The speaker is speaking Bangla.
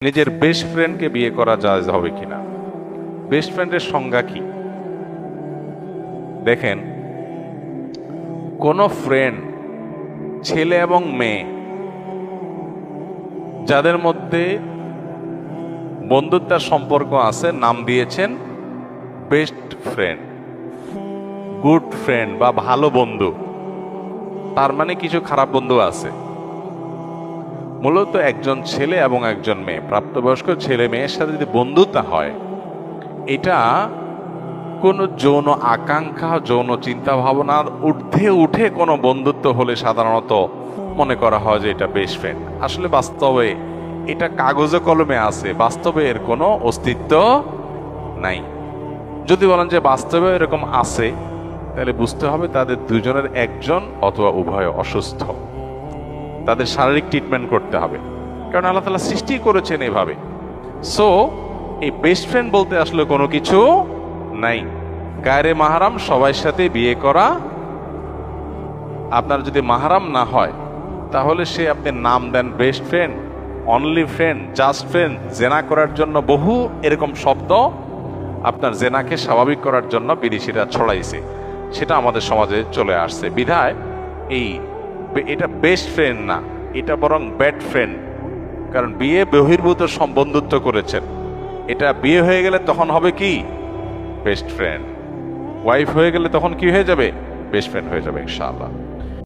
নিজের বেস্ট ফ্রেন্ডকে বিয়ে করা জায়েজ হবে কিনা? বেস্ট ফ্রেন্ডের সংজ্ঞা কি? দেখেন, কোন ফ্রেন্ড, ছেলে এবং মেয়ে যাদের মধ্যে বন্ধুত্বের সম্পর্ক আছে, নাম দিয়েছেন বেস্ট ফ্রেন্ড, গুড ফ্রেন্ড বা ভালো বন্ধু। তার মানে কিছু খারাপ বন্ধু আছে। মূলত একজন ছেলে এবং একজন মেয়ে, প্রাপ্তবয়স্ক ছেলে মেয়ের সাথে যদি বন্ধুত্ব হয়, এটা কোনো যৌন আকাঙ্ক্ষা, যৌন চিন্তা ভাবনার ঊর্ধ্বে উঠে কোনো বন্ধুত্ব হলে সাধারণত মনে করা হয় যে এটা বেস্ট ফ্রেন্ড। আসলে বাস্তবে এটা কাগজে কলমে আছে, বাস্তবে এর কোনো অস্তিত্ব নাই। যদি বলেন যে বাস্তবে এরকম আছে, তাহলে বুঝতে হবে তাদের দুজনের একজন অথবা উভয় অসুস্থ, তাদের শারীরিক ট্রিটমেন্ট করতে হবে, কারণ আল্লাহ তাআলা সৃষ্টি করেছেন এভাবে। সো এই বেস্ট ফ্রেন্ড বলতে আসলে কোনো কিছু নাই। গায়রে মাহরাম সবার সাথে বিয়ে করা, আপনার যদি মাহরাম না হয় তাহলে সে আপনি নাম দেন best friend, only friend, just friend. জেনা করার জন্য বহু এরকম শব্দ আপনার জেনাকে স্বাভাবিক করার জন্য বিদেশিরা ছড়াইছে, সেটা আমাদের সমাজে চলে আসছে। বিধায় এটা বেস্ট ফ্রেন্ড না, এটা বরং ব্যাড ফ্রেন্ড। কারণ বিয়ে বহির্ভূত বন্ধুত্ব করেছেন, এটা বিয়ে হয়ে গেলে তখন হবে কি? Best friend. ওয়াইফ হয়ে গেলে তখন কি হয়ে যাবে? বেস্ট ফ্রেন্ড হয়ে যাবে ইনশাআল্লাহ।